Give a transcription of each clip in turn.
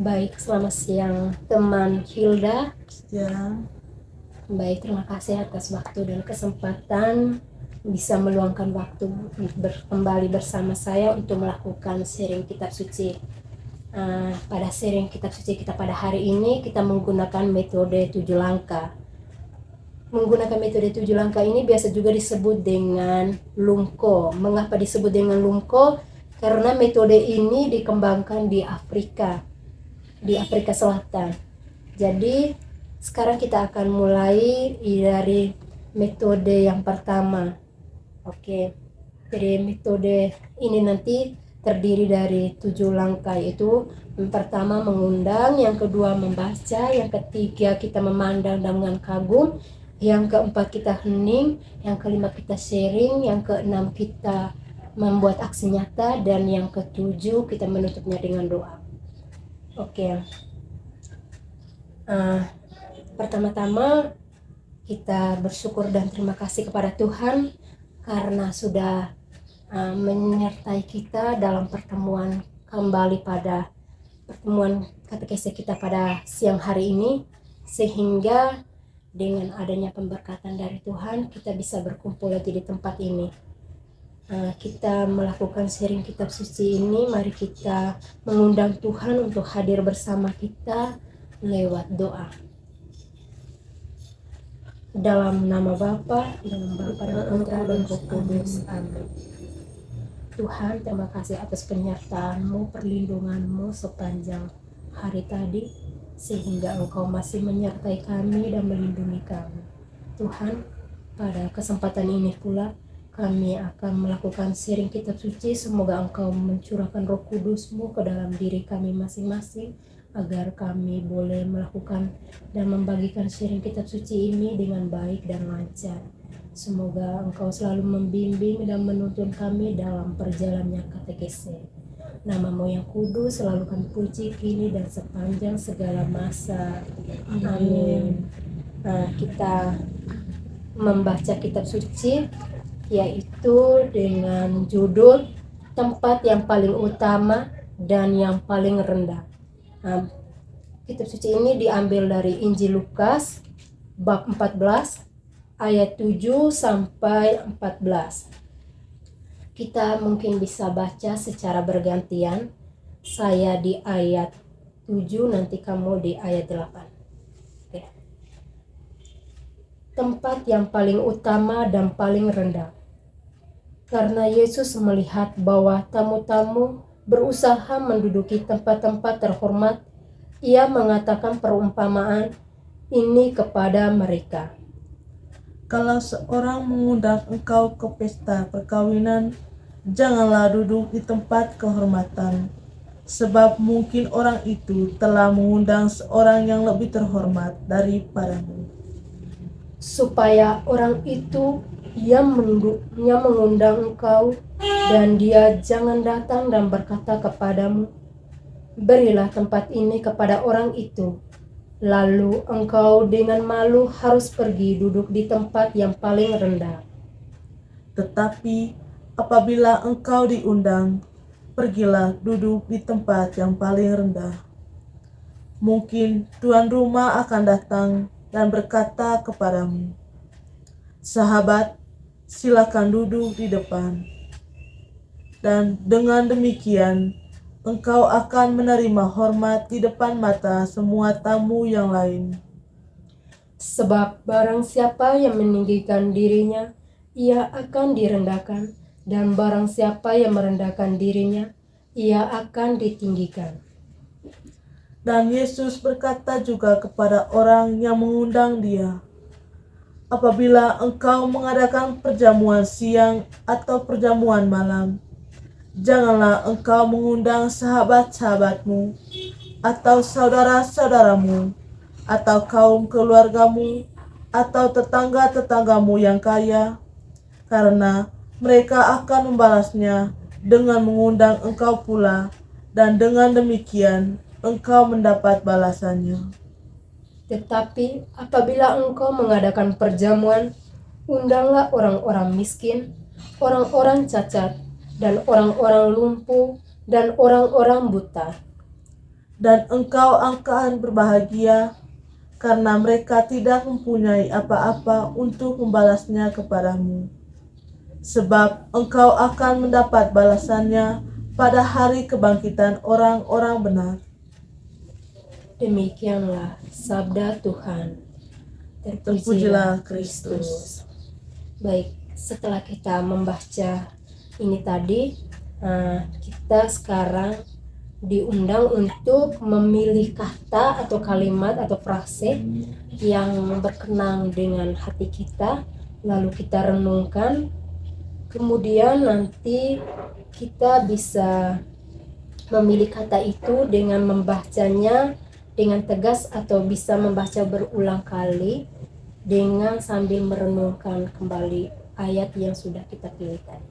Baik, selamat siang teman Hilda. Ya, Baik, terima kasih atas waktu dan kesempatan bisa meluangkan waktu kembali bersama saya untuk melakukan sharing kitab suci. Pada sharing kitab suci kita pada hari ini, kita menggunakan metode 7 langkah. Menggunakan metode 7 langkah ini biasa juga disebut dengan LUMKO. Mengapa disebut dengan LUMKO? Karena metode ini dikembangkan di Afrika Selatan. Jadi sekarang kita akan mulai dari metode yang pertama. Oke. Jadi metode ini nanti terdiri dari 7 langkah, yaitu yang pertama mengundang, yang kedua membaca, yang ketiga kita memandang dengan kagum, yang keempat kita hening, yang kelima kita sharing, yang keenam kita membuat aksi nyata, dan yang ketujuh kita menutupnya dengan doa. Oke. Pertama-tama kita bersyukur dan terima kasih kepada Tuhan karena sudah menyertai kita dalam pertemuan kembali pada pertemuan katekese kita pada siang hari ini, sehingga dengan adanya pemberkatan dari Tuhan kita bisa berkumpul lagi di tempat ini. Kita melakukan sharing kitab suci ini, mari kita mengundang Tuhan untuk hadir bersama kita lewat doa. Dalam nama Bapa, dalam Bapa dan Putra dan Roh Kudus. Amin. Tuhan, terima kasih atas penyertaan-Mu, perlindungan-Mu sepanjang hari tadi, sehingga Engkau masih menyertai kami dan melindungi kami. Tuhan, pada kesempatan ini pula kami akan melakukan sharing kitab suci. Semoga Engkau mencurahkan Roh Kudus-Mu ke dalam diri kami masing-masing, agar kami boleh melakukan dan membagikan sharing kitab suci ini dengan baik dan lancar. Semoga Engkau selalu membimbing dan menuntun kami dalam perjalanannya katekese. Nama-Mu yang kudus selalu kami puji kini dan sepanjang segala masa. Amin. Kita membaca kitab suci, yaitu dengan judul tempat yang paling utama dan yang paling rendah. Kitab suci ini diambil dari Injil Lukas bab 14 ayat 7 sampai 14. Kita mungkin bisa baca secara bergantian. Saya di ayat 7, nanti kamu di ayat 8. Oke. Tempat yang paling utama dan paling rendah. Karena Yesus melihat bahwa tamu-tamu berusaha menduduki tempat-tempat terhormat, Ia mengatakan perumpamaan ini kepada mereka. kalau seorang mengundang engkau ke pesta perkawinan, janganlah duduk di tempat kehormatan, sebab mungkin orang itu telah mengundang seorang yang lebih terhormat daripadamu. Supaya orang itu yang mengundang engkau, dan dia jangan datang dan berkata kepadamu, berilah tempat ini kepada orang itu. Lalu engkau dengan malu harus pergi duduk di tempat yang paling rendah. Tetapi apabila engkau diundang, pergilah duduk di tempat yang paling rendah. Mungkin tuan rumah akan datang dan berkata kepadamu, sahabat, silakan duduk di depan. Dan dengan demikian, engkau akan menerima hormat di depan mata semua tamu yang lain. Sebab barang siapa yang meninggikan dirinya, ia akan direndahkan, dan barang siapa yang merendahkan dirinya, ia akan ditinggikan. Dan Yesus berkata juga kepada orang yang mengundang dia, apabila engkau mengadakan perjamuan siang atau perjamuan malam, janganlah engkau mengundang sahabat-sahabatmu, atau saudara-saudaramu, atau kaum keluargamu, atau tetangga-tetanggamu yang kaya, karena mereka akan membalasnya dengan mengundang engkau pula, dan dengan demikian engkau mendapat balasannya. Tetapi apabila engkau mengadakan perjamuan, undanglah orang-orang miskin, orang-orang cacat, dan orang-orang lumpuh, dan orang-orang buta. dan engkau akan berbahagia karena mereka tidak mempunyai apa-apa untuk membalasnya kepadamu. Sebab engkau akan mendapat balasannya pada hari kebangkitan orang-orang benar. Demikianlah sabda Tuhan. Terpujilah Kristus. Baik, setelah kita membaca ini tadi, kita sekarang diundang untuk memilih kata atau kalimat atau frase yang berkenan dengan hati kita, lalu kita renungkan, kemudian nanti kita bisa memilih kata itu dengan membacanya dengan tegas atau bisa membaca berulang kali dengan sambil merenungkan kembali ayat yang sudah kita pilih tadi.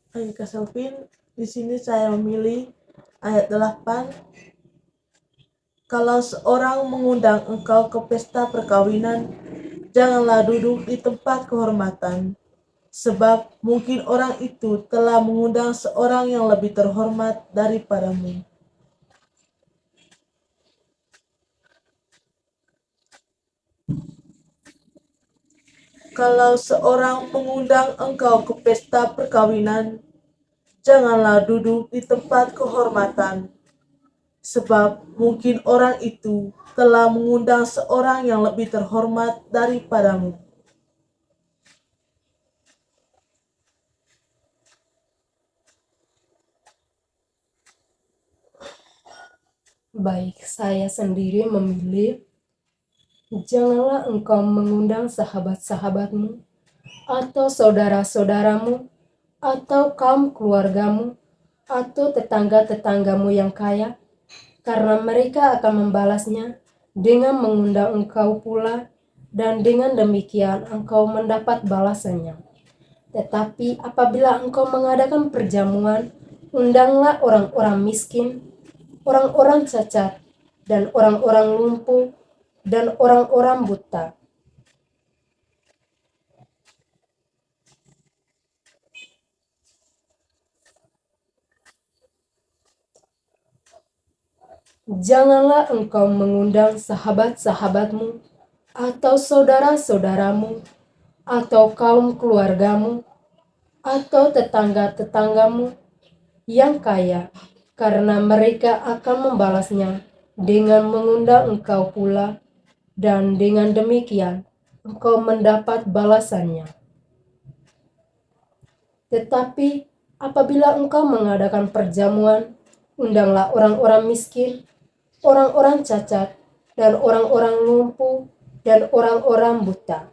Baik, Kak Selvin, di sini saya memilih ayat 8. Kalau seorang mengundang engkau ke pesta perkawinan, janganlah duduk di tempat kehormatan, sebab mungkin orang itu telah mengundang seorang yang lebih terhormat daripadamu. Kalau seorang mengundang engkau ke pesta perkawinan, janganlah duduk di tempat kehormatan, sebab mungkin orang itu telah mengundang seorang yang lebih terhormat daripadamu. Baik, saya sendiri memilih janganlah engkau mengundang sahabat-sahabatmu atau saudara-saudaramu atau kaum keluargamu atau tetangga-tetanggamu yang kaya, karena mereka akan membalasnya dengan mengundang engkau pula, dan dengan demikian engkau mendapat balasannya. Tetapi apabila engkau mengadakan perjamuan, undanglah orang-orang miskin, orang-orang cacat, dan orang-orang lumpuh, dan orang-orang buta. Janganlah engkau mengundang sahabat-sahabatmu, atau saudara-saudaramu, atau kaum keluargamu, atau tetangga-tetanggamu yang kaya, karena mereka akan membalasnya dengan mengundang engkau pula, dan dengan demikian engkau mendapat balasannya. Tetapi apabila engkau mengadakan perjamuan, undanglah orang-orang miskin, orang-orang cacat, dan orang-orang lumpuh, dan orang-orang buta.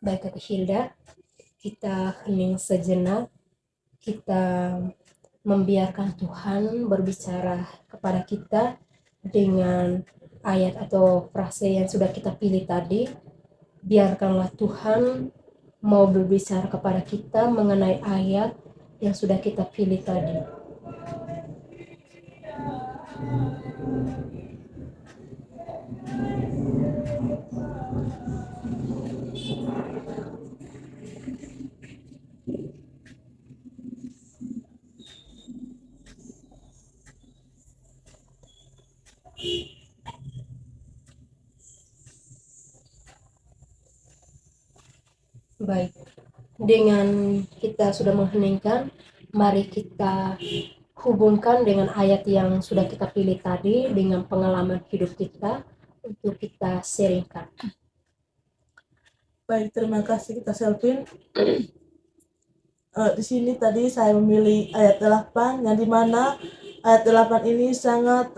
Baik, Kak Hilda, kita hening sejenak, kita membiarkan Tuhan berbicara kepada kita dengan ayat atau frase yang sudah kita pilih tadi. Biarkanlah Tuhan mau berbicara kepada kita mengenai ayat yang sudah kita pilih tadi. Baik, dengan kita sudah mengheningkan, mari kita hubungkan dengan ayat yang sudah kita pilih tadi dengan pengalaman hidup kita untuk kita sharingkan. Baik, terima kasih Kak Selvin. Di sini tadi saya memilih ayat 8, yang dimana ayat 8 ini sangat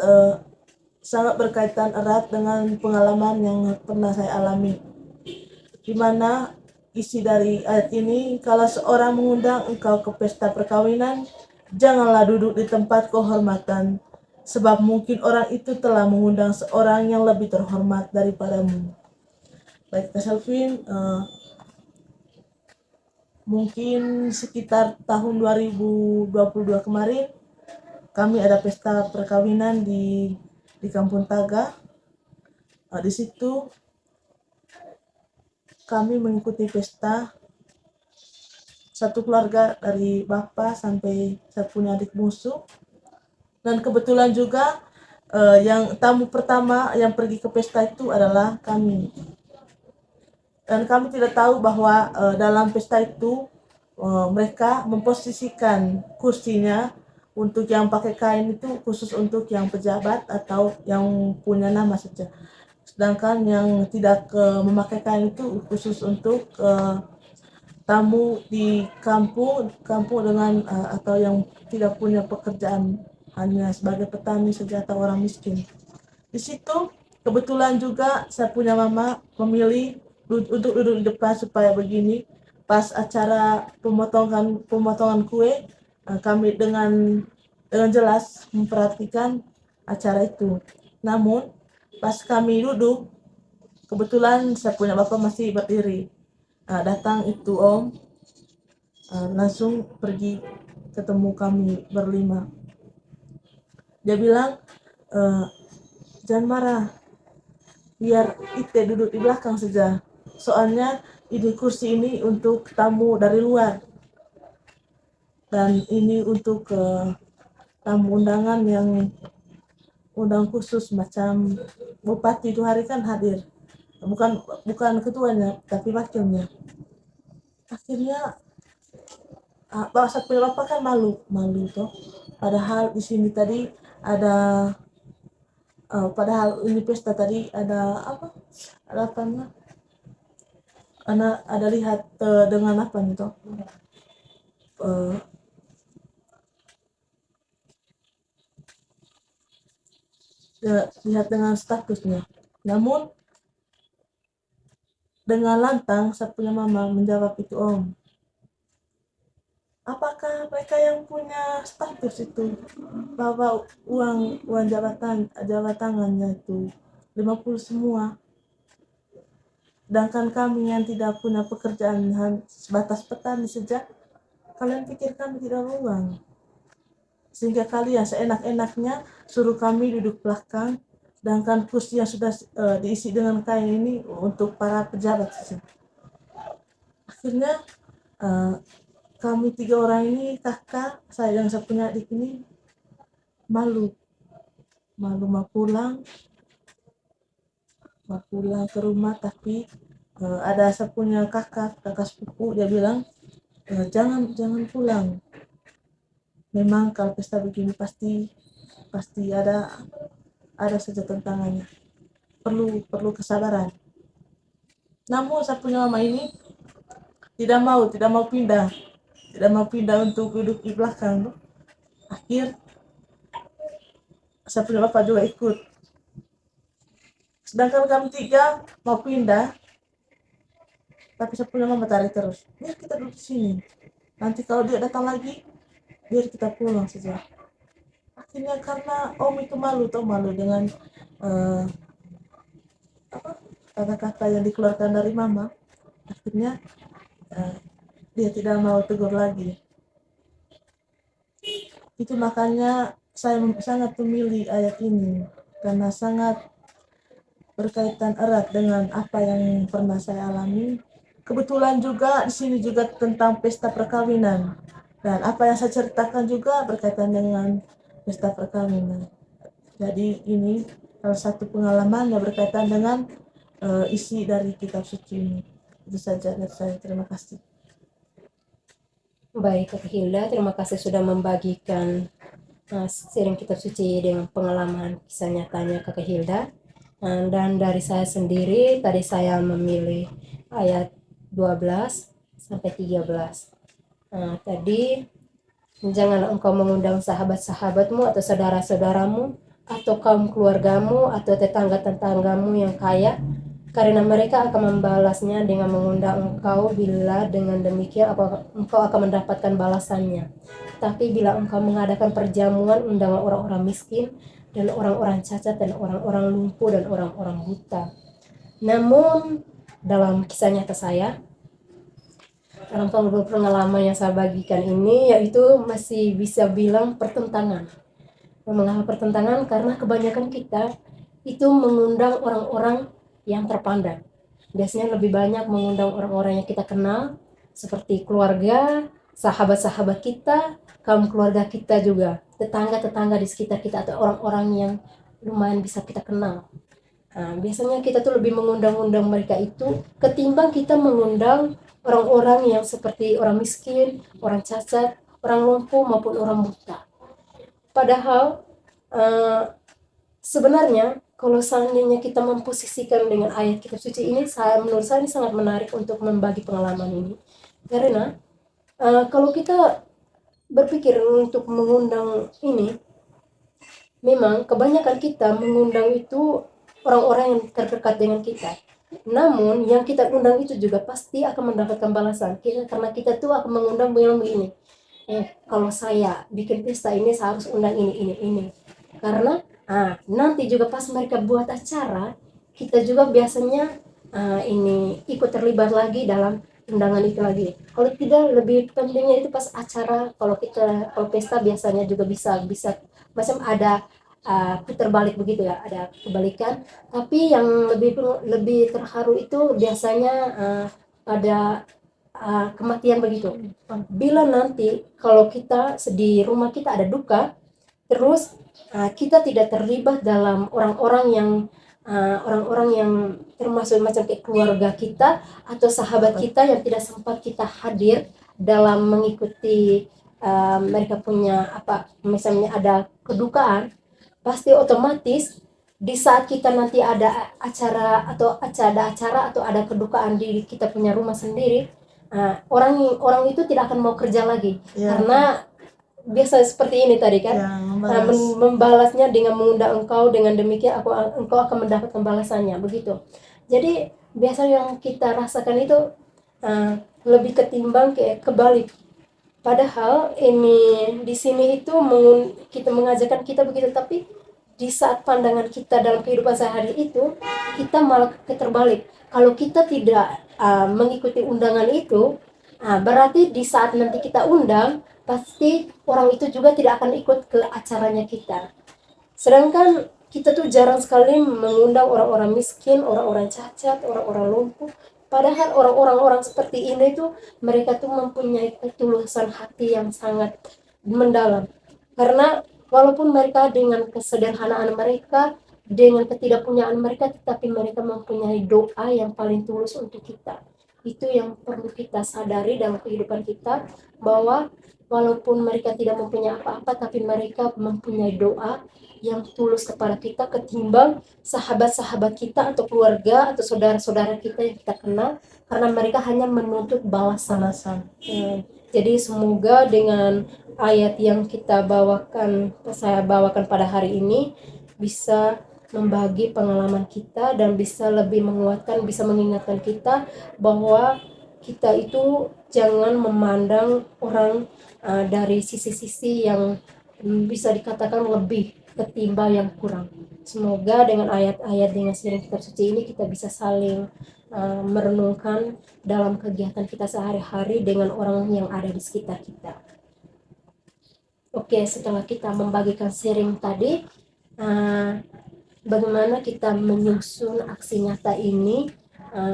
berkaitan erat dengan pengalaman yang pernah saya alami. Di mana isi dari ayat ini, kalau seorang mengundang engkau ke pesta perkawinan, janganlah duduk di tempat kehormatan, sebab mungkin orang itu telah mengundang seorang yang lebih terhormat daripadamu. Baik Kak Selvin, mungkin sekitar tahun 2022 kemarin kami ada pesta perkawinan di Kampung Taga. Di situ kami mengikuti pesta satu keluarga dari bapak sampai saya punya adik bungsu, dan kebetulan juga yang tamu pertama yang pergi ke pesta itu adalah kami, dan kami tidak tahu bahwa dalam pesta itu mereka memposisikan kursinya untuk yang pakai kain itu khusus untuk yang pejabat atau yang punya nama saja, sedangkan yang tidak memakai kain itu khusus untuk tamu di kampung dengan atau yang tidak punya pekerjaan, hanya sebagai petani saja atau orang miskin. Di situ kebetulan juga saya punya mama memilih untuk duduk di depan supaya begini pas acara pemotongan kue, kami dengan jelas memperhatikan acara itu. Namun pas kami duduk, kebetulan saya punya bapak masih berdiri. Datang itu om, langsung pergi ketemu kami berlima. Dia bilang, jangan marah, biar Ite duduk di belakang saja. Soalnya ini kursi ini untuk tamu dari luar, dan ini untuk tamu undangan yang undang khusus macam bupati itu hari kan hadir, bukan ketuanya tapi wakilnya. Akhirnya bahasa punya bapak kan malu toh, padahal di sini tadi ada padahal ini pesta tadi ada apa namanya, ada lihat dengan apa nih toh, lihat dengan statusnya. Namun dengan lantang saya punya mama menjawab itu om, apakah mereka yang punya status itu bawa uang jabatannya itu 50 semua, sedangkan kami yang tidak punya pekerjaan sebatas petani saja, kalian pikir kami tidak mau uang? Sehingga kalian seenak-enaknya suruh kami duduk belakang, sedangkan kursi yang sudah diisi dengan kain ini untuk para pejabat saja. Akhirnya kami 3 orang ini, kakak saya yang saya punya adik ini, malu mau pulang ke rumah, tapi ada saya punya kakak sepupu, dia bilang jangan pulang, memang kalau pesta begini pasti ada saja tantangannya, perlu kesabaran. Namun saya punya mama ini tidak mau pindah untuk duduk di belakang. Akhir saya punya bapak juga ikut, sedangkan kami 3 mau pindah, tapi saya punya mama tarik terus, biar kita duduk di sini, nanti kalau dia datang lagi biar kita pulang saja. Akhirnya karena om itu malu dengan kata-kata yang dikeluarkan dari mama, akhirnya dia tidak mau tegur lagi. Itu makanya saya sangat memilih ayat ini, karena sangat berkaitan erat dengan apa yang pernah saya alami. Kebetulan juga di sini juga tentang pesta perkawinan, dan apa yang saya ceritakan juga berkaitan dengan pesta perkawinan. Jadi ini salah satu pengalaman yang berkaitan dengan isi dari kitab suci ini. Itu saja dari saya. Terima kasih. Baik Kak Hilda, terima kasih sudah membagikan sharing kitab suci dengan pengalaman kisah nyatanya Kak Hilda. Dan dari saya sendiri, tadi saya memilih ayat 12 sampai 13. Tadi, janganlah engkau mengundang sahabat-sahabatmu atau saudara-saudaramu atau kaum keluargamu atau tetangga-tetanggamu yang kaya karena mereka akan membalasnya dengan mengundang engkau bila dengan demikian engkau akan mendapatkan balasannya. Tapi bila engkau mengadakan perjamuan, undanglah orang-orang miskin dan orang-orang cacat dan orang-orang lumpuh dan orang-orang buta. Namun dalam kisah nyata saya, dalam pengalaman yang saya bagikan ini, yaitu masih bisa bilang pertentangan. Mengapa pertentangan? Karena kebanyakan kita itu mengundang orang-orang yang terpandang. Biasanya lebih banyak mengundang orang-orang yang kita kenal, seperti keluarga, sahabat-sahabat kita, kaum keluarga kita juga, tetangga-tetangga di sekitar kita, atau orang-orang yang lumayan bisa kita kenal. Nah, biasanya kita tuh lebih mengundang-undang mereka itu ketimbang kita mengundang orang-orang yang seperti orang miskin, orang cacat, orang lumpuh maupun orang buta. Padahal sebenarnya kalau seandainya kita memposisikan dengan ayat kitab suci ini, menurut saya ini sangat menarik untuk membagi pengalaman ini. Karena kalau kita berpikir untuk mengundang ini, memang kebanyakan kita mengundang itu orang-orang yang terdekat dengan kita. Namun yang kita undang itu juga pasti akan mendapatkan balasan. Karena kita tuh akan mengundang begini. Kalau saya bikin pesta ini saya harus undang ini. Karena nanti juga pas mereka buat acara, kita juga biasanya ini ikut terlibat lagi dalam undangan itu lagi. Kalau tidak, lebih pentingnya itu pas acara. Kalau pesta biasanya juga bisa macam ada putar balik begitu ya, ada kebalikan. Tapi yang lebih terharu itu biasanya pada kematian begitu. Bila nanti kalau kita di rumah kita ada duka, terus kita tidak terlibat dalam orang-orang yang termasuk macam kayak keluarga kita atau sahabat kita yang tidak sempat kita hadir dalam mengikuti mereka punya misalnya ada kedukaan, pasti otomatis di saat kita nanti ada acara atau ada kedukaan di kita punya rumah sendiri, orang itu tidak akan mau kerja lagi karena biasa seperti ini tadi kan, membalasnya dengan mengundang engkau, dengan demikian engkau akan mendapatkan balasannya begitu. Jadi biasa yang kita rasakan itu lebih ketimbang kayak kebalik. Padahal ini di sini itu kita mengajarkan kita begitu, tapi di saat pandangan kita dalam kehidupan sehari itu kita malah terbalik. Kalau kita tidak mengikuti undangan itu, berarti di saat nanti kita undang, pasti orang itu juga tidak akan ikut ke acaranya kita. Sedangkan kita tuh jarang sekali mengundang orang-orang miskin, orang-orang cacat, orang-orang lumpuh. Padahal orang-orang seperti ini tuh mereka tuh mempunyai ketulusan hati yang sangat mendalam. Karena walaupun mereka dengan kesederhanaan mereka, dengan ketidakpunyaan mereka, tetapi mereka mempunyai doa yang paling tulus untuk kita. Itu yang perlu kita sadari dalam kehidupan kita, bahwa walaupun mereka tidak mempunyai apa-apa, tapi mereka mempunyai doa yang tulus kepada kita ketimbang sahabat-sahabat kita atau keluarga atau saudara-saudara kita yang kita kenal, karena mereka hanya menuntut balasan. Jadi semoga dengan ayat yang saya bawakan pada hari ini bisa membagi pengalaman kita dan bisa lebih menguatkan, bisa mengingatkan kita bahwa kita itu jangan memandang orang dari sisi-sisi yang bisa dikatakan lebih ketimbang yang kurang. Semoga dengan ayat-ayat dengan sirine kitab suci ini kita bisa saling merenungkan dalam kegiatan kita sehari-hari dengan orang yang ada di sekitar kita. Oke, setelah kita membagikan sharing tadi, bagaimana kita menyusun aksi nyata ini,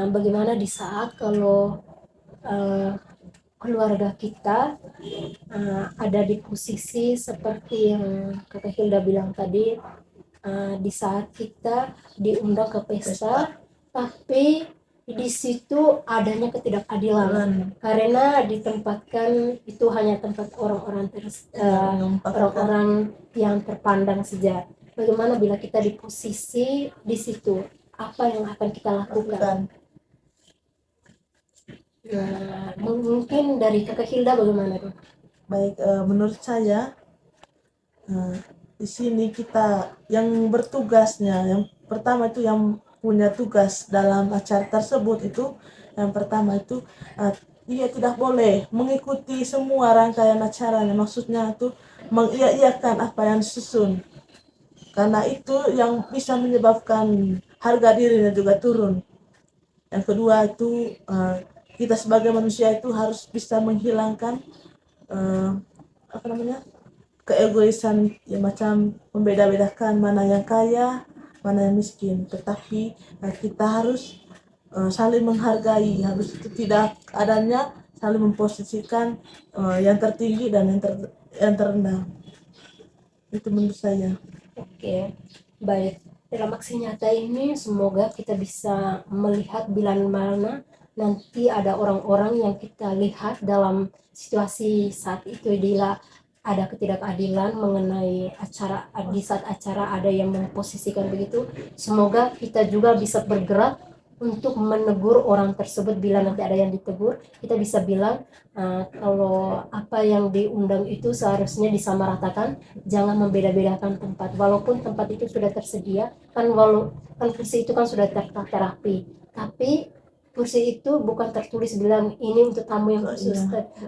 bagaimana di saat kalau keluarga kita ada di posisi seperti yang Kakak Hilda bilang tadi, di saat kita diundang ke pesta, tapi di situ adanya ketidakadilan karena ditempatkan itu hanya tempat orang-orang yang terpandang saja. Bagaimana bila kita di posisi di situ, apa yang akan kita lakukan? Mungkin dari Kakak Hilda bagaimana tuh? Baik, menurut saya di sini kita yang bertugasnya, yang pertama itu yang punya tugas dalam acara tersebut itu yang pertama itu ia tidak boleh mengikuti semua rangkaian acaranya, maksudnya itu mengiyakan apa yang disusun, karena itu yang bisa menyebabkan harga dirinya juga turun. Yang kedua itu kita sebagai manusia itu harus bisa menghilangkan apa namanya, keegoisan, ya macam membeda-bedakan mana yang kaya mana yang miskin, tetapi kita harus saling menghargai, harus tidak adanya saling memposisikan yang tertinggi dan yang terendah. Itu menurut saya. Oke, baik. Dalam aksi nyata ini semoga kita bisa melihat bila mana nanti ada orang-orang yang kita lihat dalam situasi saat itu, bila ada ketidakadilan mengenai acara, di saat acara ada yang memposisikan begitu, semoga kita juga bisa bergerak untuk menegur orang tersebut. Bila nanti ada yang ditegur, kita bisa bilang kalau apa yang diundang itu seharusnya disamaratakan, jangan membeda-bedakan tempat, walaupun tempat itu sudah tersedia kan, kan kursi itu kan sudah tertata rapi, tapi kursi itu bukan tertulis bilang ini untuk tamu yang khusus.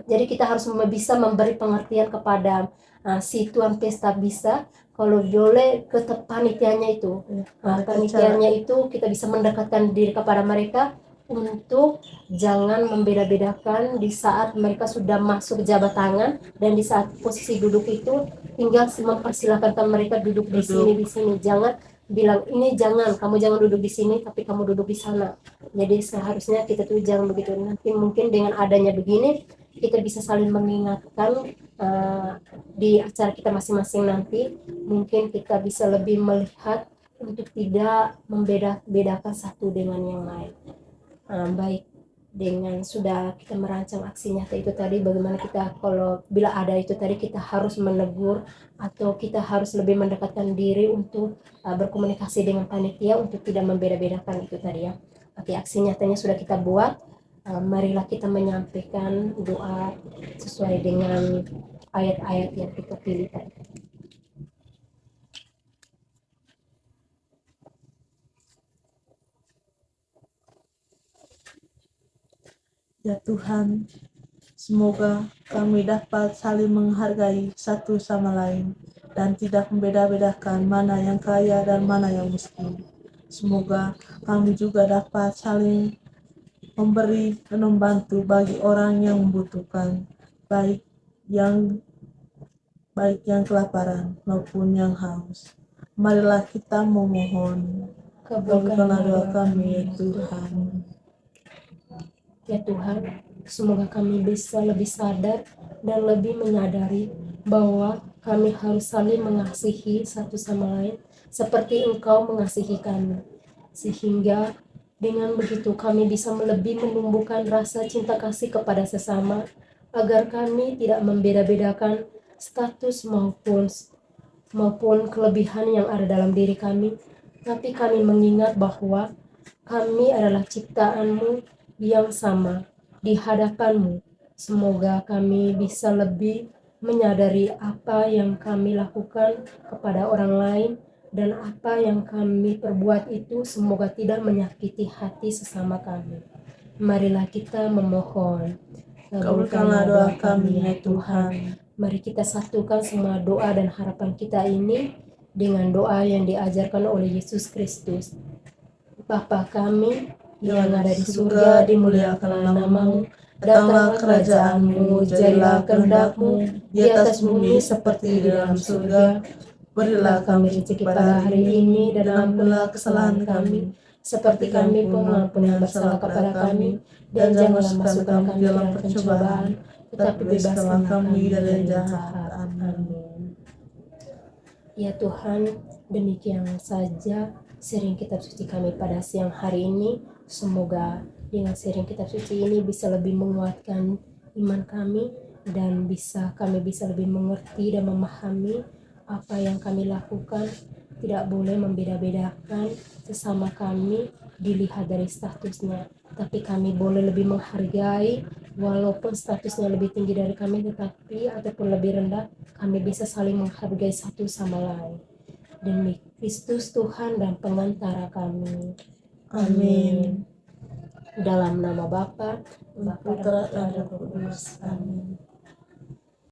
Jadi kita harus bisa memberi pengertian kepada si tuan pesta, bisa kalau boleh ke panitianya itu, panitianya itu kita bisa mendekatkan diri kepada mereka untuk jangan membeda-bedakan di saat mereka sudah masuk jabat tangan, dan di saat posisi duduk itu tinggal mempersilahkan mereka duduk di sini, jangan bilang ini jangan, kamu jangan duduk di sini tapi kamu duduk di sana. Jadi seharusnya kita tuh jangan begitu. Nanti mungkin dengan adanya begini kita bisa saling mengingatkan di acara kita masing-masing, nanti mungkin kita bisa lebih melihat untuk tidak membeda-bedakan satu dengan yang lain. Baik, dengan sudah kita merancang aksi nyata itu tadi, bagaimana kita kalau bila ada itu tadi kita harus menegur atau kita harus lebih mendekatkan diri untuk berkomunikasi dengan panitia untuk tidak membeda-bedakan itu tadi ya. Oke, aksi nyatanya sudah kita buat. Marilah kita menyampaikan doa sesuai dengan ayat-ayat yang kita pilih tadi. Ya Tuhan, semoga kami dapat saling menghargai satu sama lain dan tidak membeda-bedakan mana yang kaya dan mana yang miskin. Semoga kami juga dapat saling memberi dan membantu bagi orang yang membutuhkan, baik yang kelaparan maupun yang haus. Marilah kita memohon. Kabulkanlah doa kami ya Tuhan. Ya Tuhan, semoga kami bisa lebih sadar dan lebih menyadari bahwa kami harus saling mengasihi satu sama lain seperti Engkau mengasihi kami. Sehingga dengan begitu kami bisa lebih menumbuhkan rasa cinta kasih kepada sesama, agar kami tidak membeda-bedakan status maupun kelebihan yang ada dalam diri kami, tapi kami mengingat bahwa kami adalah ciptaan-Mu yang sama di hadapan-Mu. Semoga kami bisa lebih menyadari apa yang kami lakukan kepada orang lain dan apa yang kami perbuat itu semoga tidak menyakiti hati sesama kami. Marilah kita memohon. Kabulkanlah doa kami ya Tuhan. Mari kita satukan semua doa dan harapan kita ini dengan doa yang diajarkan oleh Yesus Kristus. Bapa kami yang ada di surga, dimuliakanlah nama-Mu, datanglah kerajaan-Mu, jadilah kehendak-Mu di atas bumi seperti di dalam surga. Berilah kami rezeki pada hari ini dan ampunilah kesalahan kami, seperti kami pun mengampuni yang bersalah kepada kami, dan janganlah masukkan kami dalam percobaan, tetapi bebaskanlah kami dari yang jahat. Amin. Ya Tuhan, demikian saja sharing kitab suci kami pada siang hari ini. Semoga dengan sharing kitab suci ini bisa lebih menguatkan iman kami dan kami bisa lebih mengerti dan memahami apa yang kami lakukan. Tidak boleh membeda-bedakan sesama kami dilihat dari statusnya, tapi kami boleh lebih menghargai walaupun statusnya lebih tinggi dari kami, tetapi ataupun lebih rendah, kami bisa saling menghargai satu sama lain. Demi Kristus Tuhan dan pengantara kami. Amin. Dalam nama Bapa, Putra dan Roh Kudus. Amin.